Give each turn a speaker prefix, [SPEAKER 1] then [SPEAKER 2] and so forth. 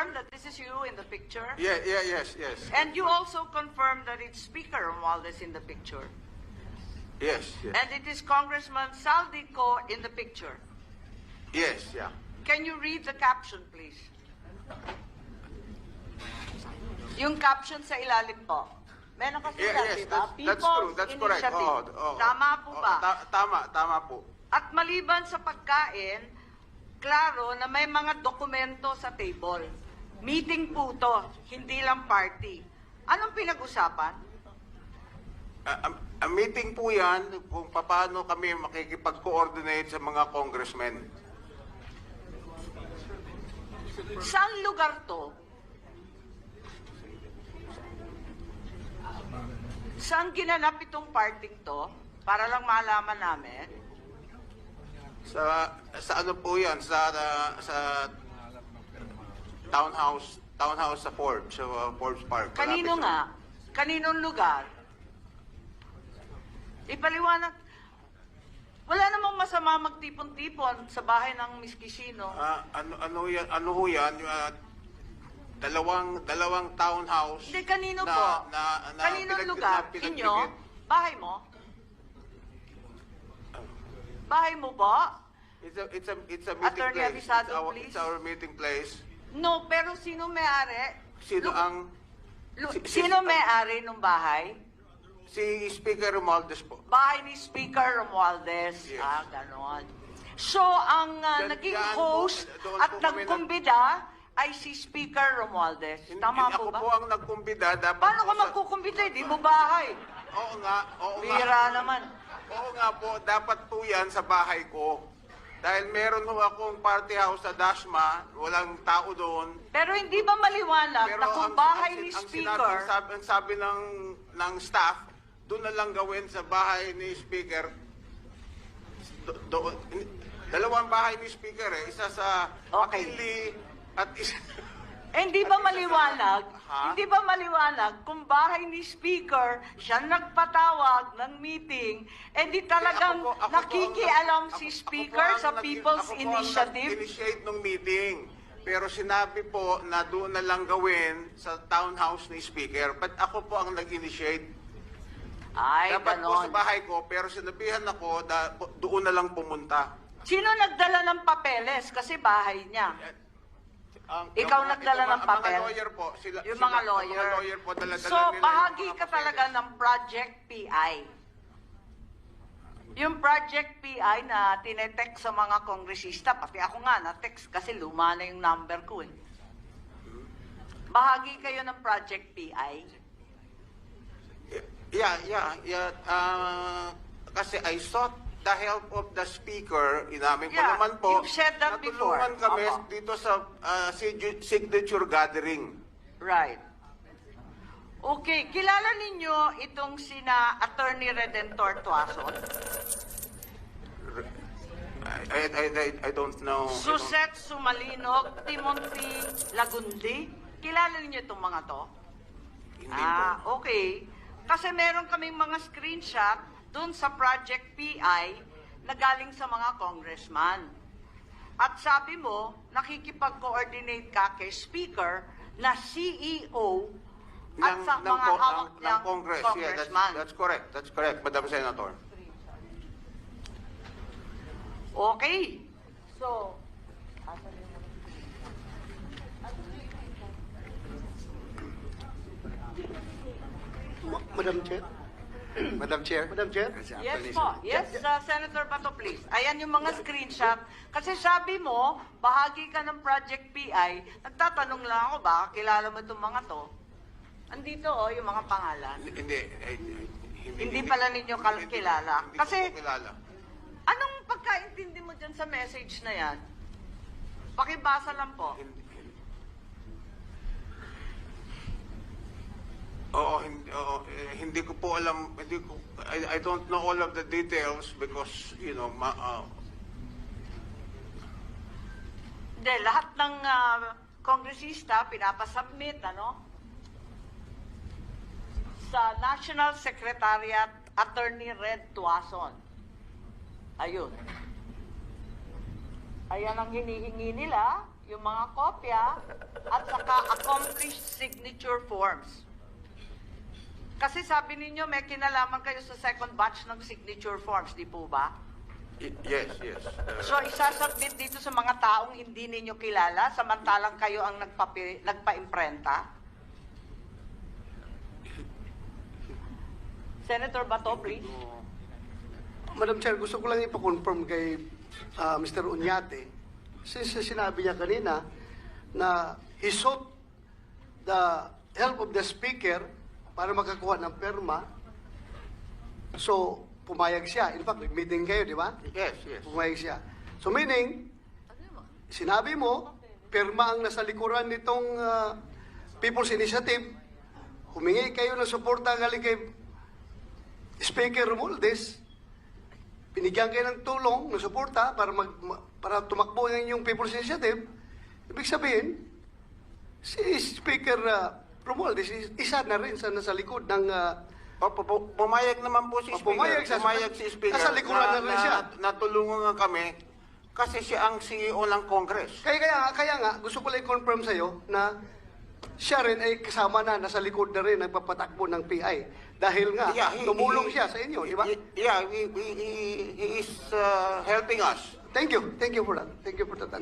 [SPEAKER 1] confirm that this is you in the picture?
[SPEAKER 2] Yes.
[SPEAKER 1] And you also confirm that it's Speaker Romualdez in the picture?
[SPEAKER 2] Yes.
[SPEAKER 1] And it is Congressman Saldico in the picture?
[SPEAKER 2] Yes, yeah.
[SPEAKER 1] Can you read the caption, please? Yung caption sa ilalim po. May nakasulat,
[SPEAKER 2] Yes,
[SPEAKER 1] di ba?
[SPEAKER 2] that's true. That's correct.
[SPEAKER 1] Initiative.
[SPEAKER 2] Oo.
[SPEAKER 1] Tama po ba?
[SPEAKER 2] Tama po.
[SPEAKER 1] At maliban sa pagkain, klaro na may mga dokumento sa table. Meeting po to, hindi lang party. Anong pinag-usapan?
[SPEAKER 2] Ang meeting po yan kung paano kami makikipag-coordinate sa mga congressmen.
[SPEAKER 1] Saan lugar to? Saan ginanap itong parting to? Para lang malaman namin.
[SPEAKER 2] Sa ano po yan? Sa townhouse sa Forbes, sa Forbes Park.
[SPEAKER 1] Kanino
[SPEAKER 2] Malapit
[SPEAKER 1] nga? Kaninong lugar? Ipaliwanag. Wala namang masama magtipon-tipon sa bahay ng Miss Quisino.
[SPEAKER 2] Ano ho yan? Dalawang townhouse.
[SPEAKER 1] Hindi, kanino po? Kaninong lugar? Inyo? Bahay mo? Bahay mo po?
[SPEAKER 2] It's a meeting
[SPEAKER 1] Attorney
[SPEAKER 2] place.
[SPEAKER 1] Avisado, please.
[SPEAKER 2] It's our meeting place.
[SPEAKER 1] No, pero sino may-ari?
[SPEAKER 2] Sino ang
[SPEAKER 1] may-ari ng bahay?
[SPEAKER 2] si Speaker Romualdez po.
[SPEAKER 1] Bahay ni Speaker Romualdez.
[SPEAKER 2] Yes.
[SPEAKER 1] Ganon. So, ang naging host
[SPEAKER 2] doon
[SPEAKER 1] at
[SPEAKER 2] po kami
[SPEAKER 1] nagkumbida ay si Speaker Romualdez. Tama po
[SPEAKER 2] Ako
[SPEAKER 1] ba?
[SPEAKER 2] po ang nagkumbida. Dapat
[SPEAKER 1] Paano ka
[SPEAKER 2] po
[SPEAKER 1] magkukumbida? Di mo bahay.
[SPEAKER 2] Oo nga.
[SPEAKER 1] Bira naman.
[SPEAKER 2] Oo nga po, dapat po yan sa bahay ko. Dahil meron ho akong party house sa Dasma, walang tao doon.
[SPEAKER 1] Pero hindi ba maliwanag na kung bahay ni Speaker...
[SPEAKER 2] Ang sabi ng staff, doon na lang gawin sa bahay ni Speaker. Dalawang bahay ni Speaker isa sa
[SPEAKER 1] Okay.
[SPEAKER 2] McKinley at isa...
[SPEAKER 1] hindi ba maliwanag?
[SPEAKER 2] Ha?
[SPEAKER 1] Hindi ba maliwanag kung bahay ni Speaker siya nagpatawag ng meeting, di talagang
[SPEAKER 2] Ako po
[SPEAKER 1] nakikialam
[SPEAKER 2] ang-
[SPEAKER 1] si
[SPEAKER 2] ako
[SPEAKER 1] Speaker
[SPEAKER 2] po ang
[SPEAKER 1] sa
[SPEAKER 2] nag-
[SPEAKER 1] People's
[SPEAKER 2] ako po ang
[SPEAKER 1] Initiative?
[SPEAKER 2] nag-initiate ng meeting. Pero sinabi po na doon na lang gawin sa townhouse ni Speaker. But ako po ang nag-initiate.
[SPEAKER 1] Ay,
[SPEAKER 2] Dapat po sa
[SPEAKER 1] ganon.
[SPEAKER 2] bahay ko, pero sinabihan ako na doon na lang pumunta.
[SPEAKER 1] Sino nagdala ng papeles? Kasi bahay niya. Ikaw nagdala ng papel?
[SPEAKER 2] Ang mga lawyer po.
[SPEAKER 1] Yung mga lawyer.
[SPEAKER 2] Ang mga lawyer po, dala-dala
[SPEAKER 1] So,
[SPEAKER 2] nila yung
[SPEAKER 1] bahagi
[SPEAKER 2] mga
[SPEAKER 1] ka
[SPEAKER 2] papeles.
[SPEAKER 1] talaga ng Project PI. Yung Project PI na tinetext sa mga kongresista, pati ako nga na-text kasi luma na yung number ko eh. Bahagi kayo ng Project PI.
[SPEAKER 2] Yeah. Kasi I sought the help of the speaker. Inamin ko
[SPEAKER 1] Yeah,
[SPEAKER 2] naman po.
[SPEAKER 1] you've said that before.
[SPEAKER 2] Natulungan kami
[SPEAKER 1] Opo.
[SPEAKER 2] dito sa signature gathering.
[SPEAKER 1] Right. Okay, kilala ninyo itong sina Attorney Redentor Tuason?
[SPEAKER 2] I don't know.
[SPEAKER 1] Suset Sumalinog, Timothy Lagundi. Kilala ninyo itong mga to?
[SPEAKER 2] Hindi po.
[SPEAKER 1] Okay. Kasi meron kaming mga screenshot dun sa Project PI na galing sa mga congressman. At sabi mo, nakikipag-coordinate ka kay Speaker na CEO at sa mga hawak
[SPEAKER 2] ng
[SPEAKER 1] niyang
[SPEAKER 2] Congress. Yeah,
[SPEAKER 1] congressman.
[SPEAKER 2] that's correct. That's correct, Madam Senator.
[SPEAKER 1] Okay. So,
[SPEAKER 3] Madam Chair?
[SPEAKER 2] Madam Chair.
[SPEAKER 3] Madam Chair?
[SPEAKER 1] yes po. Yes, Senator Bato, please. Ayan yung mga screenshot. Kasi sabi mo, bahagi ka ng Project PI. Nagtatanong lang ako, baka kilala mo itong mga to. Andito yung mga pangalan. Hindi pala ninyo kilala.
[SPEAKER 2] Hindi
[SPEAKER 1] Kasi,
[SPEAKER 2] ko kilala.
[SPEAKER 1] anong pagkaintindi mo dyan sa message na yan? Pakibasa lang po.
[SPEAKER 2] Hindi ko po alam. I don't know all of the details because,
[SPEAKER 1] Hindi, lahat ng kongresista pinapasubmit, sa National Secretariat Attorney Red Tuason. Ayun. Ayan ang hinihingi nila, yung mga kopya, at saka accomplished signature forms. Kasi sabi ninyo, may kinalaman kayo sa second batch ng signature forms, di po ba?
[SPEAKER 2] Yes, yes.
[SPEAKER 1] So, isasubmit dito sa mga taong hindi ninyo kilala, samantalang kayo ang nagpa-imprenta? Senator Bato, please.
[SPEAKER 3] Madam Chair, gusto ko lang ipa-confirm kay Mr. Uñate. Since sinabi niya kanina na he sought the help of the speaker para makakuha ng perma. So, pumayag siya. In fact, meeting kayo, di ba?
[SPEAKER 2] Yes, yes.
[SPEAKER 3] Pumayag siya. So, meaning, sinabi mo, perma ang nasa likuran nitong People's Initiative. Humingi kayo ng suporta galing kay Speaker Romualdez. Binigyan kayo ng tulong, ng suporta para tumakbo ng inyong People's Initiative. Ibig sabihin, si Speaker Romualdez isa na rin sa nasa likod ng
[SPEAKER 2] Pumayag naman po si Speaker.
[SPEAKER 3] pumayag siya.
[SPEAKER 2] Pumayag si Speaker.
[SPEAKER 3] Nasa likuran na rin siya.
[SPEAKER 2] Natulungan nga kami kasi siya ang CEO ng Congress.
[SPEAKER 3] Kaya nga, gusto ko lang i-confirm sa'yo na siya rin ay kasama na, nasa likod na rin, nagpapatakbo ng PI. Dahil nga, tumulong siya sa inyo, di ba?
[SPEAKER 2] Yeah, he is helping us.
[SPEAKER 3] Thank you for that. Thank you for that.